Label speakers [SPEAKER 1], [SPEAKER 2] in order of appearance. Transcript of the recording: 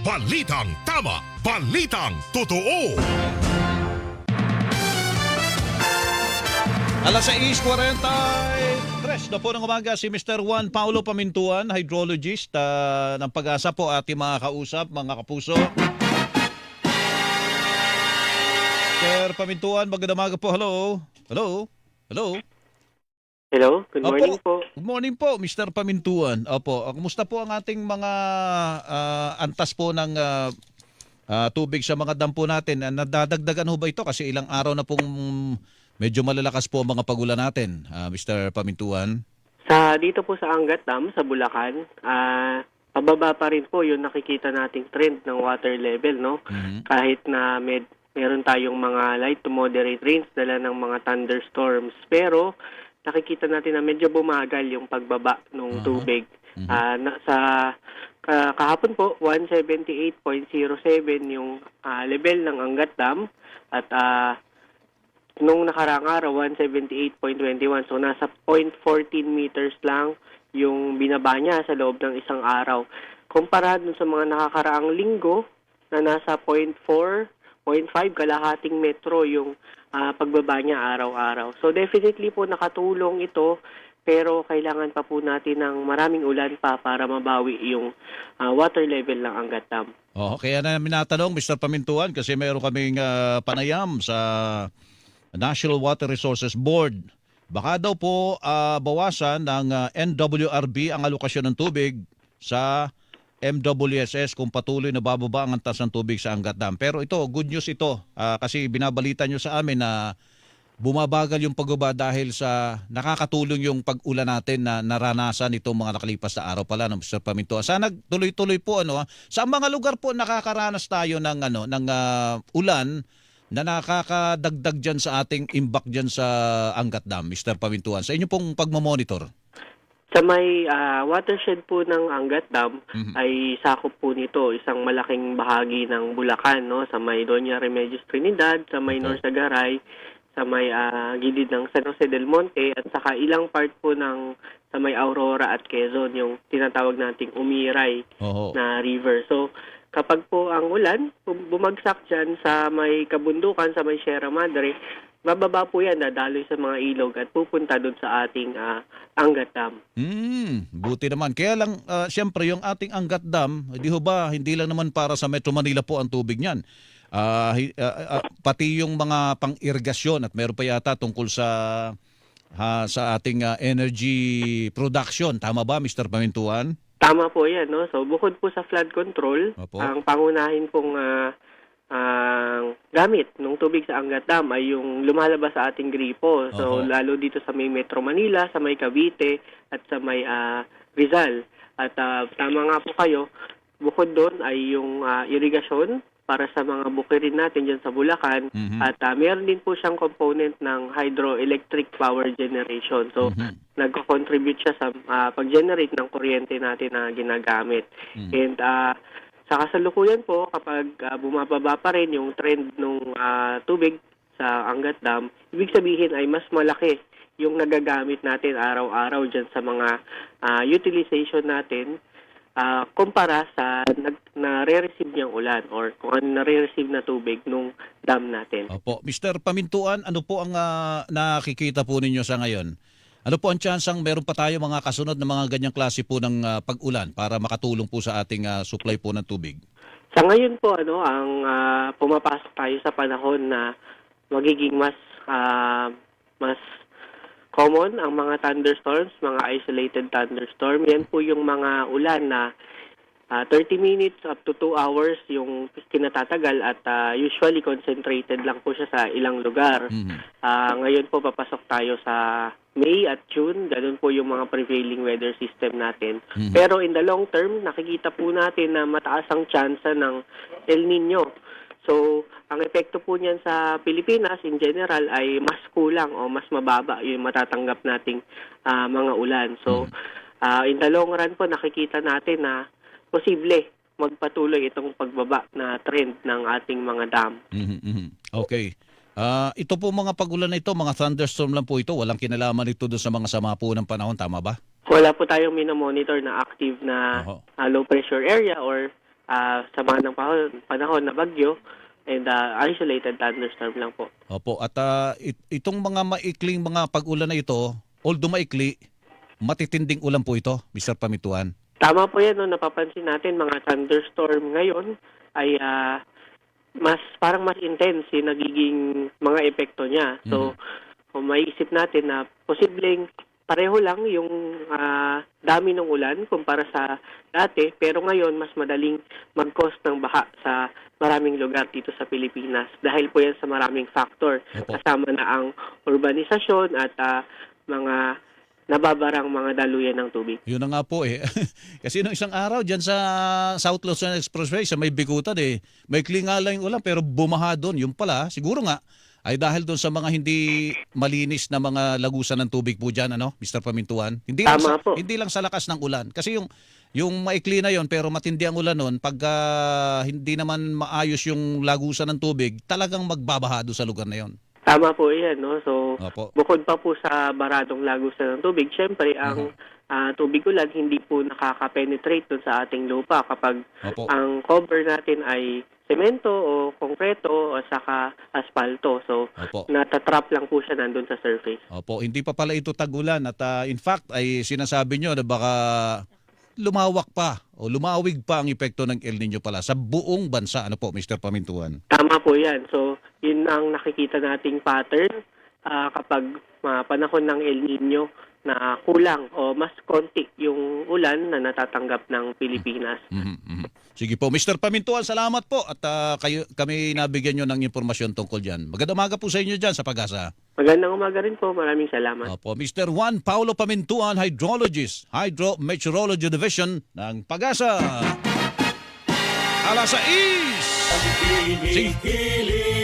[SPEAKER 1] Balitang tama, balitang totoo.
[SPEAKER 2] Alas 6:43 na po ng umaga si Mr. Juan Paulo Pamintuan, hydrologist ng Pag-asa po ating mga kausap, mga kapuso. Sir Pamintuan, magandang umaga po. Hello? Hello? Hello?
[SPEAKER 3] Hello, good morning po.
[SPEAKER 2] Good morning po, Mr. Pamintuan. Opo, kumusta po ang ating mga antas po ng tubig sa mga dam po natin? Nadadagdagan ho ba ito? Kasi ilang araw na pong medyo malalakas po ang mga pagulan natin, Mr. Pamintuan.
[SPEAKER 3] Dito po sa Angat Dam, sa Bulacan, pababa pa rin po yung nakikita nating trend ng water level, no? Kahit na meron tayong mga light to moderate rains dala ng mga thunderstorms. Pero nakikita natin na medyo bumagal yung pagbaba ng tubig. Kahapon po, 178.07 yung level ng Angat Dam at nung nakaraang araw, 178.21. So, nasa 0.14 meters lang yung binaba niya sa loob ng isang araw. Kumpara dun sa mga nakakaraang linggo na nasa 0.4, 0.5, kalahating metro yung pagbaba niya araw-araw. So, definitely po nakatulong ito, pero kailangan pa po natin ng maraming ulan pa para mabawi yung water level ng Angat Dam.
[SPEAKER 2] Kaya namin natanong, Mr. Pamintuan, kasi mayroon kaming panayam sa National Water Resources Board. Baka daw po bawasan ng NWRB ang alokasyon ng tubig sa MWSS kung patuloy na bababa ang antas ng tubig sa Angat Dam. Pero ito, good news ito kasi binabalita nyo sa amin na bumabagal yung pagbaba dahil sa nakakatulong yung pag-ulan natin na naranasan itong mga nakalipas na araw pala ng Mr. Pamintuan. Sana tuloy-tuloy po sa mga lugar po nakakaranas tayo ng ulan na nakakadagdag dyan sa ating imbak dyan sa Angat Dam, Mr. Pamintuan, sa inyo pong pagmamonitor?
[SPEAKER 3] Sa may watershed po ng Angat Dam ay sakop po nito isang malaking bahagi ng Bulacan, no? Sa may Doña Remedios Trinidad, sa may Norsagaray, sa may gilid ng San Jose del Monte, at saka ilang part po sa may Aurora at Quezon, yung tinatawag nating Umiray na river. So, kapag po ang ulan, bumagsak dyan sa may kabundukan, sa may Sierra Madre, bababa po yan, dadaloy sa mga ilog at pupunta doon sa ating Angat Dam.
[SPEAKER 2] Buti naman. Kaya lang, siyempre, yung ating Angat Dam, hindi lang naman para sa Metro Manila po ang tubig niyan. Pati yung mga pang-irrigasyon at meron pa yata tungkol sa ating energy production. Tama ba, Mr. Pamintuan?
[SPEAKER 3] Tama po yan, no? So, bukod po sa flood control, ang pangunahin pong gamit ng tubig sa Angat Dam ay yung lumalabas sa ating gripo. So, lalo dito sa may Metro Manila, sa may Cavite, at sa may Rizal. At tama nga po kayo, bukod doon ay yung irigasyon para sa mga bukirin natin dyan sa Bulacan. At meron din po siyang component ng hydroelectric power generation. So, nagko-contribute siya sa pag-generate ng kuryente natin na ginagamit. And sa kasalukuyan po, kapag bumababa pa rin yung trend ng tubig sa Angat Dam, ibig sabihin ay mas malaki yung nagagamit natin araw-araw dyan sa mga utilization natin kumpara sa nare-receive niyang ulan or kung ano nare-receive na tubig nung dam natin.
[SPEAKER 2] Opo. Mr. Pamintuan, ano po ang nakikita po ninyo sa ngayon? Ano po ang tsansang meron pa tayo mga kasunod na mga ganyang klase po ng pag-ulan para makatulong po sa ating supply po ng tubig?
[SPEAKER 3] Sa ngayon po, ang pumapasok tayo sa panahon na magiging mas common ang mga thunderstorms, mga isolated thunderstorm. Yan po yung mga ulan na 30 minutes up to 2 hours yung kinatatagal at usually concentrated lang po siya sa ilang lugar. Ngayon po papasok tayo sa May at June, ganun po yung mga prevailing weather system natin. Pero in the long term, nakikita po natin na mataas ang tsansa ng El Nino. So, ang epekto po niyan sa Pilipinas in general ay mas kulang o mas mababa yung matatanggap nating mga ulan. So, in the long run po nakikita natin na posible magpatuloy itong pagbaba na trend ng ating mga dam.
[SPEAKER 2] Okay. Ito po mga pagulan na ito, mga thunderstorm lang po ito. Walang kinalaman ito doon sa mga sama po ng panahon. Tama ba?
[SPEAKER 3] Wala po tayong minomonitor na active na low pressure area or sama ng panahon na bagyo and isolated thunderstorm lang po.
[SPEAKER 2] Opo, at itong mga maikling mga pag-ulan na ito, although maikli, matitinding ulan po ito, Mr. Pamintuan.
[SPEAKER 3] Tama po yan, no? Napapansin natin mga thunderstorm ngayon ay parang mas intense yung nagiging mga epekto niya. So, kung maiisip natin na posibleng pareho lang yung dami ng ulan kumpara sa dati, pero ngayon mas madaling mag-cause ng baha sa maraming lugar dito sa Pilipinas dahil po yan sa maraming factor.
[SPEAKER 2] Opo.
[SPEAKER 3] Kasama na ang urbanisasyon at mga nababarang mga daluyan ng tubig.
[SPEAKER 2] Yun na nga po eh. Kasi nung isang araw dyan sa South Luzon Expressway, sa may Bikutan maikli nga lang yung ulan pero bumaha doon. Yung pala, siguro nga, ay dahil doon sa mga hindi malinis na mga lagusan ng tubig po dyan, Mr. Pamintuan. Hindi lang sa lakas ng ulan. Kasi yung maikli na yon pero matindi ang ulan nun, pag hindi naman maayos yung lagusan ng tubig, talagang magbabaha doon sa lugar na yon.
[SPEAKER 3] Tama po yan, no? So,
[SPEAKER 2] Opo.
[SPEAKER 3] bukod pa po sa baradong lagusan ng tubig, syempre, ang tubig ulan hindi po nakaka-penetrate dun sa ating lupa kapag
[SPEAKER 2] Opo.
[SPEAKER 3] ang cover natin ay semento o konkreto o saka aspalto. So,
[SPEAKER 2] Opo.
[SPEAKER 3] natatrap lang po siya nandun sa surface.
[SPEAKER 2] Opo, hindi pa pala ito tag-ulan at in fact ay sinasabi nyo na baka lumawak pa o lumawig pa ang epekto ng El Nino pala sa buong bansa. Ano po, Mr. Pamintuan?
[SPEAKER 3] Tama po yan. So, yun ang nakikita nating pattern kapag panahon ng El Nino na kulang o mas konti yung ulan na natatanggap ng Pilipinas.
[SPEAKER 2] Sige po, Mr. Pamintuan, salamat po at kami nabigyan nyo ng impormasyon tungkol dyan. Magandang umaga po sa inyo dyan sa Pag-asa.
[SPEAKER 3] Magandang umaga rin po. Maraming salamat.
[SPEAKER 2] Opo, Mr. Juan Paulo Pamintuan, Hydrologist, Hydrometeorology Division ng Pag-asa. Alas 6!
[SPEAKER 1] Kilikili